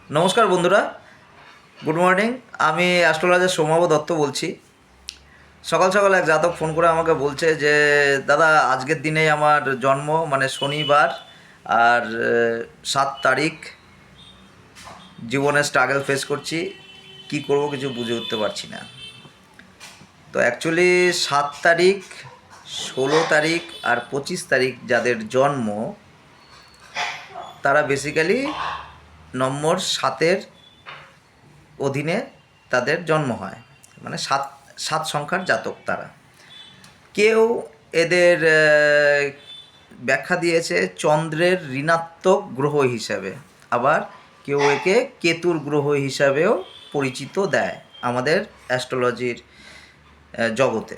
নমস্কার বন্ধুরা, good morning. আমি অ্যাস্ট্রোলজার সৌম্য দত্ত বলছি। সকাল সকাল এক জাতক ফোন করে আমাকে বলছে যে দাদা, আজকের দিনেই আমার জন্ম, মানে শনিবার, আর 7 তারিখ। জীবনে স্ট্রাগল ফেস করছি, কি করব কিছু বুঝে উঠতে পারছি না। তো অ্যাকচুয়ালি 7 তারিখ, 16 তারিখ আর 25 তারিখ যাদের জন্ম, তারা বেসিক্যালি নম্বর 7-এর অধীনে তাদের জন্ম হয়, মানে সাত সাত সংখ্যার জাতক তারা। কেউ এদের ব্যাখ্যা দিয়েছে চন্দ্রের ঋণাত্মক গ্রহ হিসাবে, আবার কেউ একে কেতুর গ্রহ হিসাবেও পরিচিত দেয় আমাদের অ্যাস্ট্রোলজির জগতে।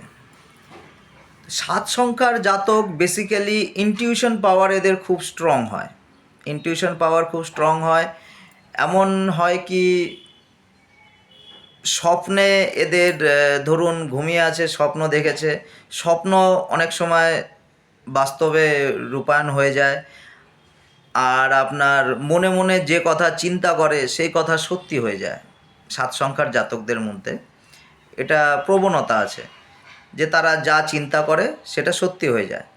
সাত সংখ্যার জাতক বেসিক্যালি ইনটিউশন পাওয়ার এদের খুব স্ট্রং হয়। ইনটিউশন পাওয়ার খুব স্ট্রং হয়, এমন হয় কি স্বপ্নে এদের ধরুন ঘুমিয়ে আছে, স্বপ্ন দেখেছে, স্বপ্ন অনেক সময় বাস্তবে রূপায়ণ হয়ে যায়। আর আপনার মনে মনে যে কথা চিন্তা করে সেই কথা সত্যি হয়ে যায়। সাত সংখ্যার জাতকদের মধ্যে এটা প্রবণতা আছে যে তারা যা চিন্তা করে সেটা সত্যি হয়ে যায়।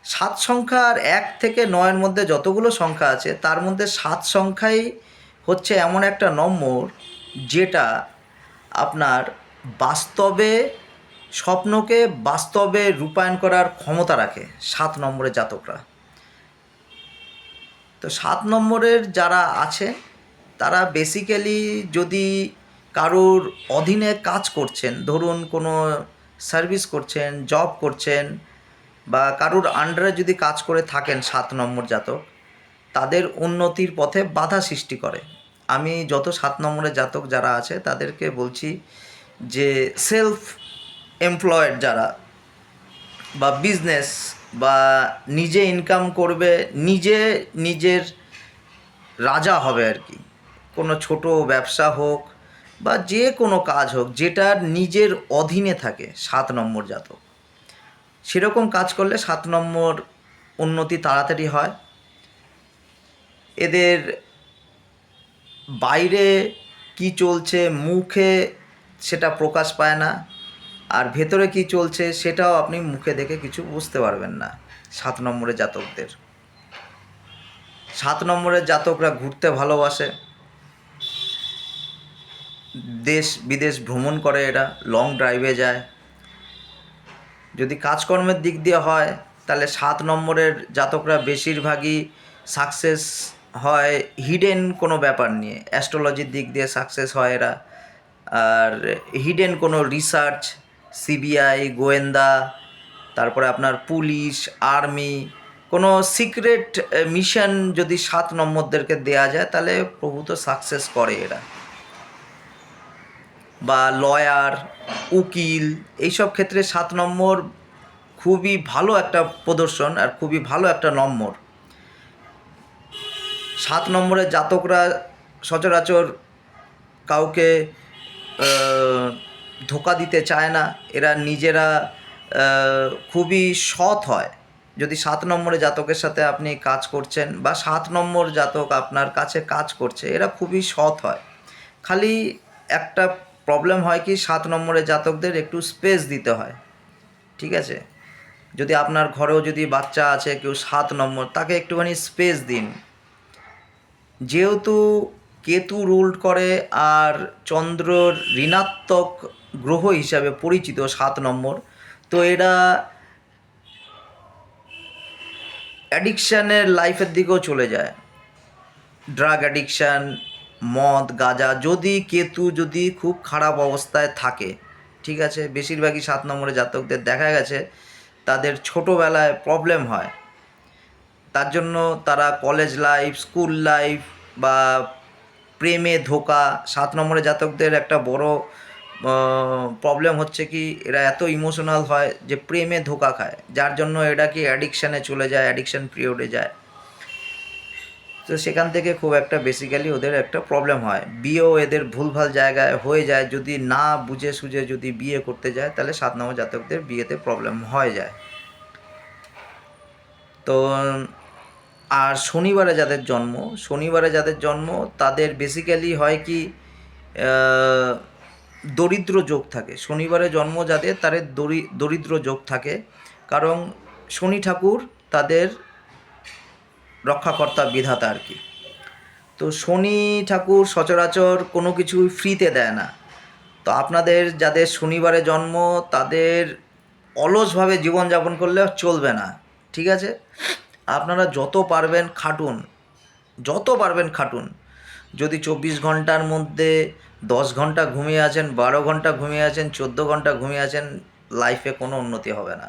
সাত সংখ্যার 1 থেকে 9-এর মধ্যে যতগুলো সংখ্যা আছে তার মধ্যে 7 সংখ্যাই হচ্ছে এমন একটা নম্বর যেটা আপনার বাস্তবে, স্বপ্নকে বাস্তবে রূপায়ণ করার ক্ষমতা রাখে 7 নম্বরের জাতকরা। তো 7 নম্বরের যারা আছে তারা বেসিক্যালি যদি কারুর অধীনে কাজ করছেন, ধরুন কোনো সার্ভিস করছেন, জব করছেন, বা কারুর আন্ডারে যদি কাজ করে থাকেন 7 নম্বর জাতক, তাদের উন্নতির পথে বাধা সৃষ্টি করে। আমি যত 7 নম্বরের জাতক যারা আছে তাদেরকে বলছি যে সেলফ এমপ্লয়েড যারা, বা বিজনেস, বা নিজে ইনকাম করবে, নিজে নিজের রাজা হবে আর কি, কোনো ছোট ব্যবসা হোক বা যে কোনো কাজ হোক যেটার নিজের অধীনে থাকে 7 নম্বর জাতক, সেরকম কাজ করলে 7 নম্বর উন্নতি তাড়াতাড়ি হয়। এদের বাইরে কি চলছে মুখে সেটা প্রকাশ পায় না, আর ভেতরে কি চলছে সেটাও আপনি মুখে দেখে কিছু বুঝতে পারবেন না 7 নম্বরের জাতকদের। 7 নম্বরের জাতকরা ঘুরতে ভালোবাসে, দেশ বিদেশ ভ্রমণ করে, এরা লং ড্রাইভে যায়। যদি কাজকর্মের দিক দিয়ে হয় তাহলে 7 নম্বরের জাতকরা বেশিরভাগই সাকসেস হয় হিডেন কোনো ব্যাপার নিয়ে। অ্যাস্ট্রোলজির দিক দিয়ে সাকসেস হয় এরা, আর হিডেন কোনো রিসার্চ, সিবিআই, গোয়েন্দা, তারপরে আপনার পুলিশ, আর্মি, কোনো সিক্রেট মিশন যদি 7 নম্বরদেরকে দেয়া যায় তাহলে প্রভূত সাকসেস করে এরা। বা লয়ার, উকিল, এইসব ক্ষেত্রে 7 নম্বর খুবই ভালো একটা প্রদর্শন আর খুবই ভালো একটা নম্বর। 7 নম্বরের জাতকরা সচরাচর কাউকে ধোঁকা দিতে চায় না, এরা নিজেরা খুবই সৎ হয়। যদি 7 নম্বরের জাতকের সাথে আপনি কাজ করছেন বা 7 নম্বর জাতক আপনার কাছে কাজ করছে, এরা খুবই সৎ হয়। খালি একটা প্রবলেম হয় কি 7 নম্বরের জাতকদের একটু স্পেস দিতে হয়, ঠিক আছে? যদি আপনার ঘরেও যদি বাচ্চা আছে কেউ 7 নম্বর, তাকে একটুখানি স্পেস দিন। যেহেতু কেতু রুল্ড করে আর চন্দ্রর ঋণাত্মক গ্রহ হিসাবে পরিচিত 7 নম্বর, তো এরা অ্যাডিকশানের লাইফের দিকেও চলে যায়। ড্রাগ অ্যাডিকশান, মদ, গাঁজা, যদি কেতু যদি খুব খারাপ অবস্থায় থাকে, ঠিক আছে, বেশিরভাগই 7 নম্বরের জাতকদের দেখা গেছে তাদের ছোটোবেলায় প্রবলেম হয়। তার জন্য তারা কলেজ লাইফ, স্কুল লাইফ বা প্রেমে ধোঁকা, 7 নম্বরের জাতকদের একটা বড় প্রবলেম হচ্ছে কি এরা এত ইমোশনাল হয় যে প্রেমে ধোঁকা খায়, যার জন্য এরা কি অ্যাডিকশানে চলে যায়, অ্যাডিকশান পিরিয়ডে যায়। তো সেখান থেকে খুব একটা বেসিক্যালি ওদের একটা প্রবলেম হয়। বিয়েও এদের ভুলভাল জায়গায় হয়ে যায়, যদি না বুঝে সুঝে যদি বিয়ে করতে যায় তাহলে 7 নম্বর জাতকদের বিয়েতে প্রবলেম হয়ে যায়। তো আর শনিবারে যাদের জন্ম তাদের বেসিক্যালি হয় কি দরিদ্র যোগ থাকে। শনিবারে জন্ম যাদের তাদের দরিদ্র যোগ থাকে, কারণ শনি ঠাকুর তাদের রক্ষাকর্তা, বিধাতা আর কি। তো শনি ঠাকুর সচরাচর কোনো কিছুই ফ্রিতে দেয় না। তো আপনাদের যাদের শনিবারে জন্ম তাদের অলসভাবে জীবনযাপন করলে চলবে না, ঠিক আছে? আপনারা যত পারবেন খাটুন। যদি 24 ঘন্টার মধ্যে 10 ঘন্টা ঘুমিয়ে আছেন, 12 ঘন্টা ঘুমিয়ে আছেন, 14 ঘন্টা ঘুমিয়ে আছেন, লাইফে কোনো উন্নতি হবে না।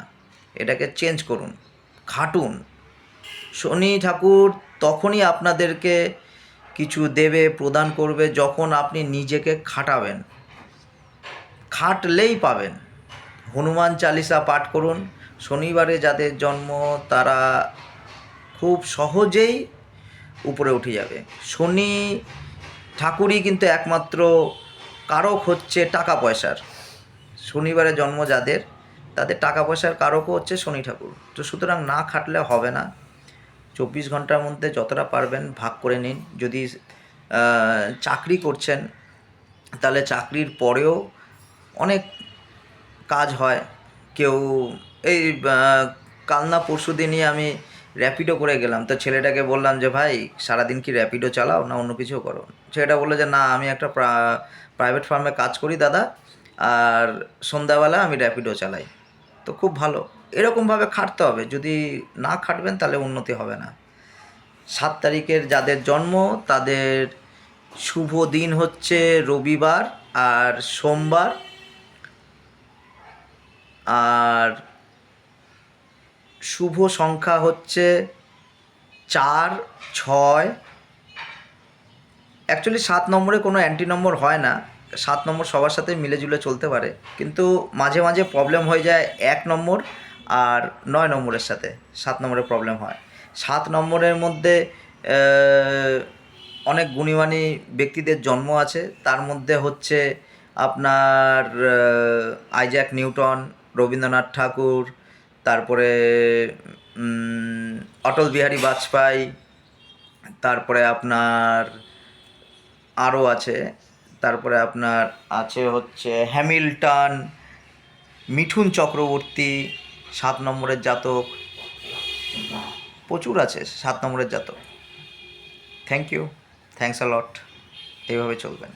এটাকে চেঞ্জ করুন, খাটুন। শনি ঠাকুর তখনই আপনাদেরকে কিছু দেবে, প্রদান করবে, যখন আপনি নিজেকে খাটাবেন। খাটলেই পাবেন। হনুমান চালিসা পাঠ করুন। শনিবারে যাদের জন্ম তারা খুব সহজেই উপরে উঠে যাবে। শনি ঠাকুরই কিন্তু একমাত্র কারক হচ্ছে টাকা পয়সার। শনিবারে জন্ম যাদের তাদের টাকা পয়সার কারকও হচ্ছে শনি ঠাকুর। তো সুতরাং না খাটলে হবে না। 24 ঘন্টার মধ্যে যতটা পারবেন ভাগ করে নিন। যদি চাকরি করছেন তাহলে চাকরির পরেও অনেক কাজ হয়। কেউ এই কাল না পরশু দিনই আমি র্যাপিডো করে গেলাম, তো ছেলেটাকে বললাম যে ভাই সারাদিন কি র্যাপিডো চালাও না অন্য কিছু করো? ছেলেটা বললো যে না, আমি একটা প্রাইভেট ফার্মে কাজ করি দাদা, আর সন্ধ্যাবেলা আমি র্যাপিডো চালাই। তো খুব ভালো, এরকমভাবে খাটতে হবে। যদি না খাটবেন তাহলে উন্নতি হবে না। 7 তারিখের যাদের জন্ম তাদের শুভ দিন হচ্ছে রবিবার আর সোমবার, আর শুভ সংখ্যা হচ্ছে 4, 6। অ্যাকচুয়ালি 7 নম্বরে কোনো অ্যান্টি নম্বর হয় না। 7 নম্বর সবার সাথে মিলেজুলে চলতে পারে, কিন্তু মাঝে মাঝে প্রবলেম হয়ে যায় 1 নম্বর আর 9 নম্বরের সাথে। 7 নম্বরে প্রবলেম হয়। 7 নম্বরের মধ্যে অনেক গুণীমানী ব্যক্তিদের জন্ম আছে। তার মধ্যে হচ্ছে আপনার আইজ্যাক নিউটন, রবীন্দ্রনাথ ঠাকুর, তারপরে অটল বিহারী বাজপেয়ী, তারপরে আপনার আরও আছে, তারপরে আপনার আছে হচ্ছে হ্যামিল্টন, মিঠুন চক্রবর্তী 7 নম্বরের জাতক। প্রচুর আছে 7 নম্বরের জাতক। থ্যাংক ইউ, থ্যাঙ্কস আ লট। এইভাবে চলবেন।